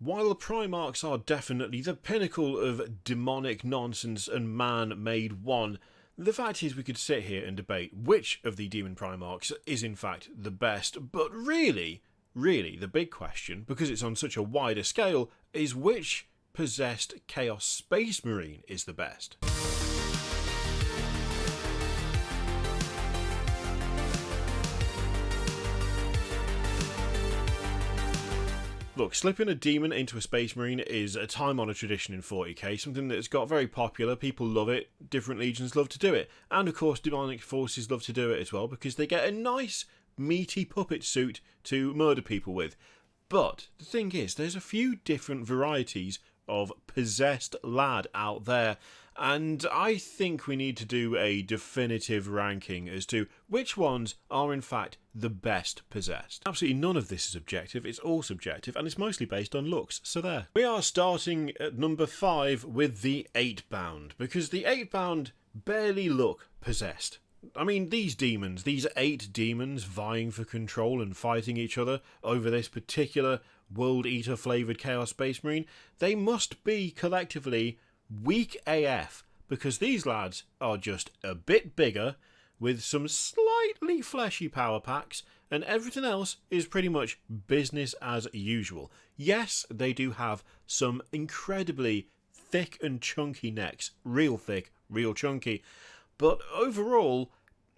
While the Primarchs are definitely the pinnacle of demonic nonsense and man-made one, the fact is we could sit here and debate which of the Demon Primarchs is in fact the best, but really the big question, because it's on such a wider scale, is which possessed Chaos Space Marine is the best. Look, slipping a demon into a Space Marine is a time-honoured tradition in 40k, something that's got very popular, people love it, different legions love to do it, and of course demonic forces love to do it as well, because they get a nice, meaty puppet suit to murder people with. But the thing is, there's a few different varieties of possessed lad out there, and I think we need to do a definitive ranking as to which ones are in fact the best possessed. Absolutely none of this is objective, it's all subjective, and it's mostly based on looks, so there. We are starting at number 5 with the Eightbound, because the Eightbound barely look possessed. I mean, these demons, these 8 demons vying for control and fighting each other over this particular World Eater flavoured Chaos Space Marine, they must be collectively weak AF, because these lads are just a bit bigger, with some slightly fleshy power packs, and everything else is pretty much business as usual. Yes, they do have some incredibly thick and chunky necks, real thick, real chunky, but overall,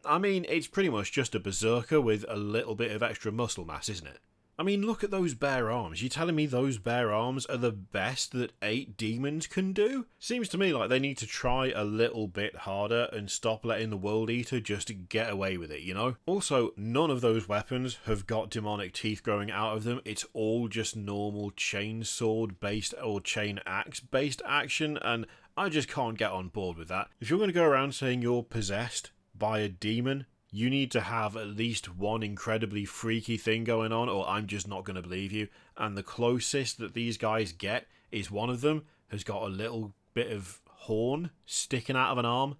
I mean, it's pretty much just a berserker with a little bit of extra muscle mass, isn't it? I mean, look at those bare arms. You telling me those bare arms are the best that 8 demons can do? Seems to me like they need to try a little bit harder and stop letting the World Eater just get away with it, you know? Also, none of those weapons have got demonic teeth growing out of them. It's all just normal chain sword based or chain axe based action, and I just can't get on board with that. If you're going to go around saying you're possessed by a demon, you need to have at least one incredibly freaky thing going on, or I'm just not going to believe you. And the closest that these guys get is one of them has got a little bit of horn sticking out of an arm.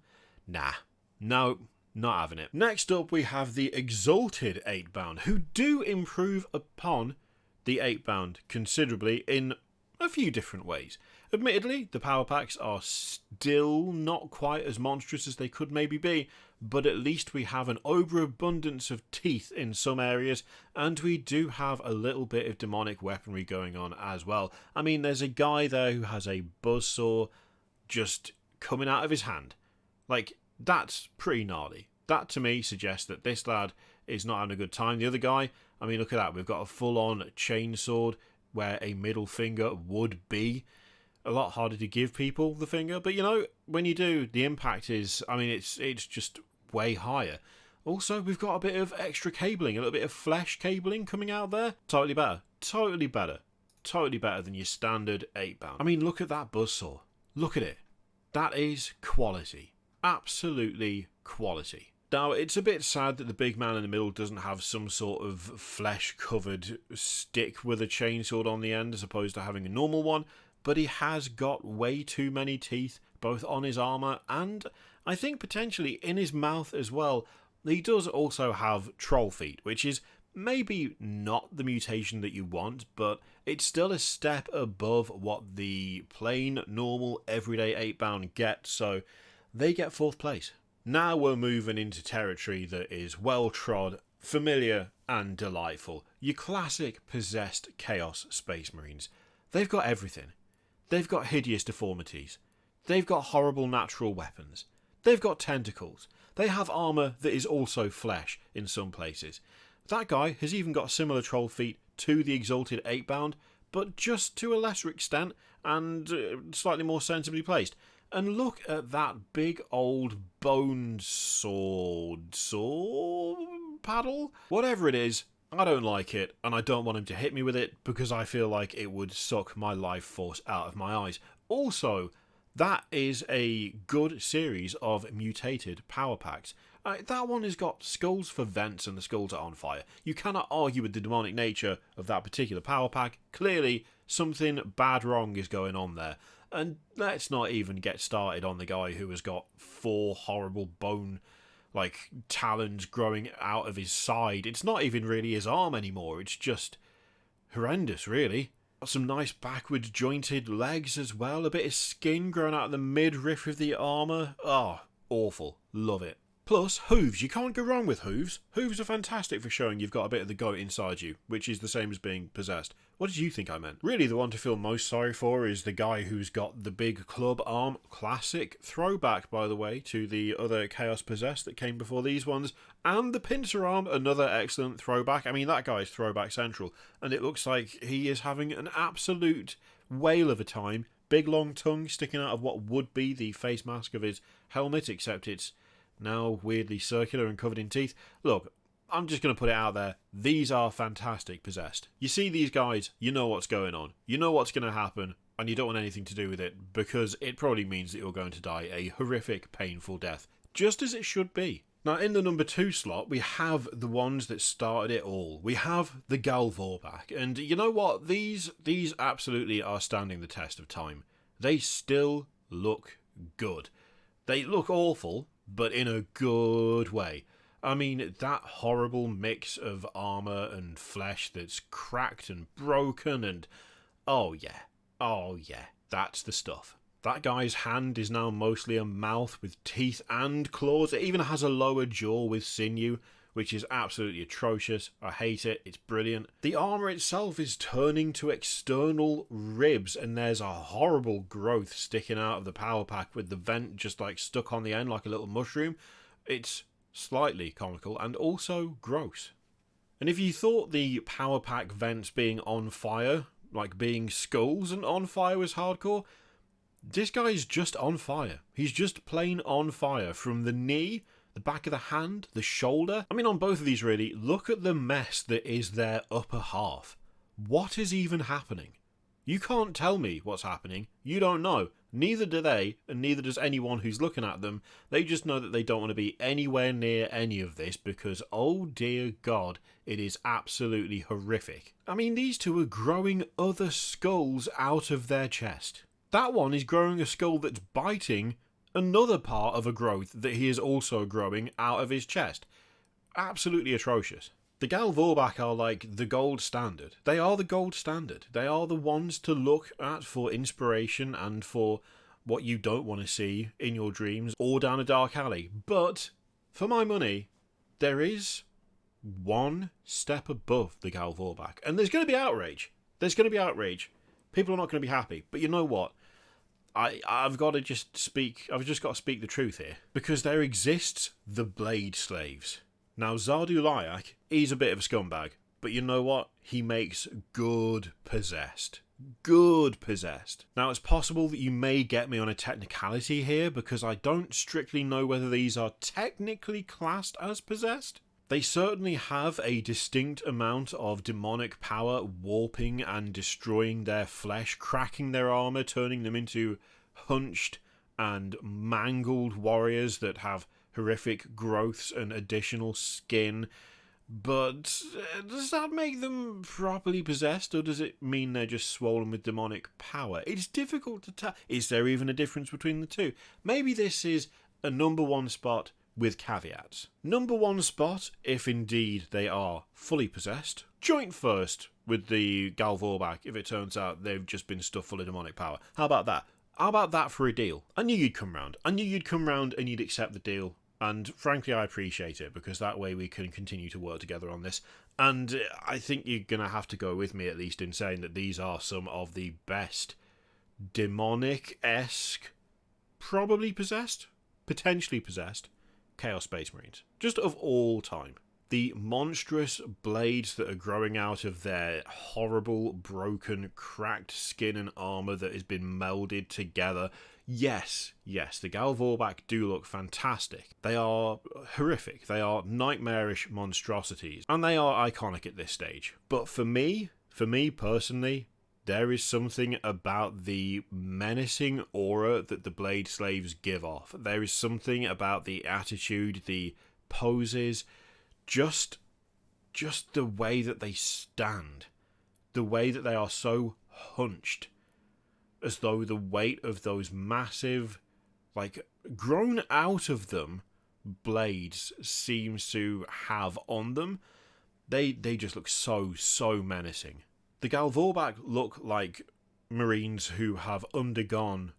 Nah. No, not having it. Next up, we have the Exalted Eightbound, who do improve upon the Eightbound considerably in a few different ways. Admittedly, the power packs are still not quite as monstrous as they could maybe be, but at least we have an overabundance of teeth in some areas, and we do have a little bit of demonic weaponry going on as well. I mean, there's a guy there who has a buzzsaw just coming out of his hand. Like, that's pretty gnarly. That to me suggests that this lad is not having a good time. The other guy, I mean, look at that. We've got a full-on chainsword where a middle finger would be. A lot harder to give people the finger, but you know, when you do, the impact is, I mean, it's just way higher. Also, we've got a bit of extra cabling, a little bit of flesh cabling coming out there. Totally better. Totally better. Totally better than your standard 8-bound. I mean, look at that buzzsaw. Look at it. That is quality. Absolutely quality. Now, it's a bit sad that the big man in the middle doesn't have some sort of flesh-covered stick with a chainsword on the end as opposed to having a normal one, but he has got way too many teeth, both on his armour and, I think, potentially in his mouth as well. He does also have troll feet, which is maybe not the mutation that you want, but it's still a step above what the plain, normal, everyday 8-bound get, so they get 4th place. Now we're moving into territory that is well-trod, familiar and delightful. Your classic possessed Chaos Space Marines. They've got everything. They've got hideous deformities. They've got horrible natural weapons. They've got tentacles. They have armour that is also flesh in some places. That guy has even got similar troll feet to the Exalted Eightbound, but just to a lesser extent and slightly more sensibly placed. And look at that big old bone sword paddle? Whatever it is, I don't like it, and I don't want him to hit me with it because I feel like it would suck my life force out of my eyes. Also, that is a good series of mutated power packs. That one has got skulls for vents and the skulls are on fire. You cannot argue with the demonic nature of that particular power pack. Clearly, something bad wrong is going on there. And let's not even get started on the guy who has got 4 horrible bone talons growing out of his side. It's not even really his arm anymore. It's just horrendous, really. Some nice backward jointed legs as well. A bit of skin growing out of the midriff of the armour. Oh, awful. Love it. Plus, hooves. You can't go wrong with hooves. Hooves are fantastic for showing you've got a bit of the goat inside you, which is the same as being possessed. What did you think I meant? Really, the one to feel most sorry for is the guy who's got the big club arm. Classic throwback, by the way, to the other Chaos Possessed that came before these ones. And the pincer arm, another excellent throwback. I mean, that guy's throwback central. And it looks like he is having an absolute whale of a time. Big long tongue sticking out of what would be the face mask of his helmet, except it's now weirdly circular and covered in teeth. Look, I'm just going to put it out there. These are fantastic possessed. You see these guys, you know what's going on. You know what's going to happen, and you don't want anything to do with it, because it probably means that you're going to die a horrific, painful death. Just as it should be. Now, in the number 2 slot, we have the ones that started it all. We have the Vorbak. And you know what? These absolutely are standing the test of time. They still look good. They look awful, but in a good way. I mean, that horrible mix of armour and flesh that's cracked and broken and... oh yeah, that's the stuff. That guy's hand is now mostly a mouth with teeth and claws. It even has a lower jaw with sinew, which is absolutely atrocious. I hate it. It's brilliant. The armour itself is turning to external ribs, and there's a horrible growth sticking out of the power pack with the vent just like stuck on the end like a little mushroom. It's slightly comical and also gross. And if you thought the power pack vents being on fire, like being skulls and on fire was hardcore, this guy's just on fire. He's just plain on fire from the knee, the back of the hand, the shoulder. I mean, on both of these really, look at the mess that is their upper half. What is even happening? You can't tell me what's happening. You don't know. Neither do they, and neither does anyone who's looking at them. They just know that they don't want to be anywhere near any of this because, oh dear God, it is absolutely horrific. I mean, these two are growing other skulls out of their chest. That one is growing a skull that's biting another part of a growth that he is also growing out of his chest. Absolutely atrocious. The Vorbak are like the gold standard. They are the gold standard. They are the ones to look at for inspiration and for what you don't want to see in your dreams or down a dark alley. But, for my money, there is one step above the Vorbak. And there's going to be outrage. There's going to be outrage. People are not going to be happy. But you know what? I've got to just speak... I've just got to speak the truth here. Because there exists the Blade Slaves. Now, Zardu Layak, he's a bit of a scumbag. But you know what? He makes good possessed. Good possessed. Now, it's possible that you may get me on a technicality here, because I don't strictly know whether these are technically classed as possessed. They certainly have a distinct amount of demonic power warping and destroying their flesh, cracking their armour, turning them into hunched and mangled warriors that have horrific growths and additional skin. But does that make them properly possessed, or does it mean they're just swollen with demonic power? It's difficult to tell. Is there even a difference between the two? Maybe this is a number 1 spot with caveats. Number 1 spot, if indeed they are fully possessed, joint first with the Vorbak if it turns out they've just been stuffed full of demonic power. How about that? How about that for a deal? I knew you'd come round. I knew you'd come round and you'd accept the deal. And frankly, I appreciate it, because that way we can continue to work together on this. And I think you're going to have to go with me, at least, in saying that these are some of the best demonic-esque, probably possessed, potentially possessed, Chaos Space Marines. Just of all time. The monstrous blades that are growing out of their horrible, broken, cracked skin and armour that has been melded together. Yes, the Vorbak do look fantastic. They are horrific. They are nightmarish monstrosities. And they are iconic at this stage. But for me personally, there is something about the menacing aura that the Blade Slaves give off. There is something about the attitude, the poses, just the way that they stand. The way that they are so hunched. As though the weight of those massive, like, grown out of them blades seems to have on them. They just look so menacing. The Vorbak look like Marines who have undergone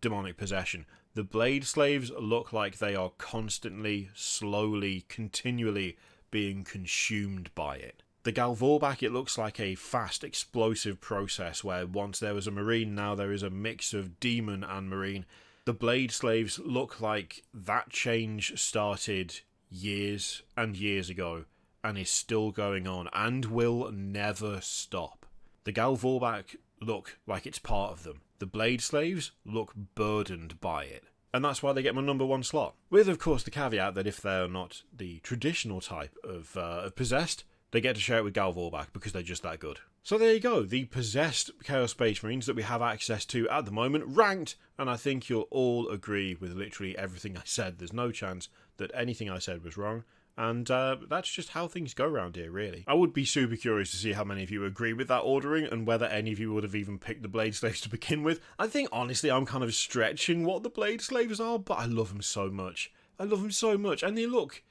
demonic possession. The Blade Slaves look like they are constantly, slowly, continually being consumed by it. The Vorbak, it looks like a fast, explosive process where once there was a Marine, now there is a mix of Demon and Marine. The Blade Slaves look like that change started years and years ago and is still going on and will never stop. The Vorbak look like it's part of them. The Blade Slaves look burdened by it. And that's why they get my number 1 slot. With, of course, the caveat that if they're not the traditional type of possessed, they get to share it with Vorbak because they're just that good. So there you go, the possessed Chaos Space Marines that we have access to at the moment, ranked, and I think you'll all agree with literally everything I said. There's no chance that anything I said was wrong. And that's just how things go around here, really. I would be super curious to see how many of you agree with that ordering and whether any of you would have even picked the Blade Slaves to begin with. I think, honestly, I'm kind of stretching what the Blade Slaves are, but I love them so much. I love them so much, and they look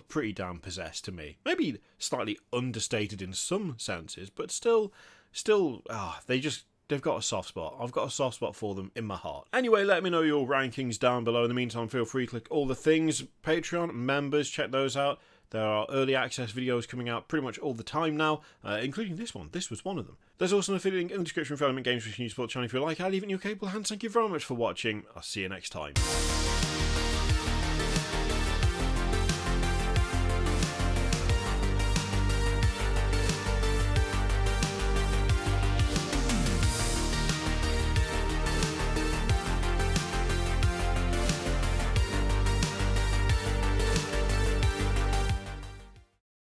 pretty damn possessed to me. Maybe slightly understated in some senses, but still, they've got a soft spot. I've got a soft spot for them in my heart. Anyway, let me know your rankings down below. In the meantime, feel free to click all the things. Patreon members, check those out. There are early access videos coming out pretty much all the time now, including this one. This was one of them. There's also an affiliate link in the description for Element Games, which you can support the channel if you like. I'll leave it in your capable hands. Thank you very much for watching. I'll see you next time.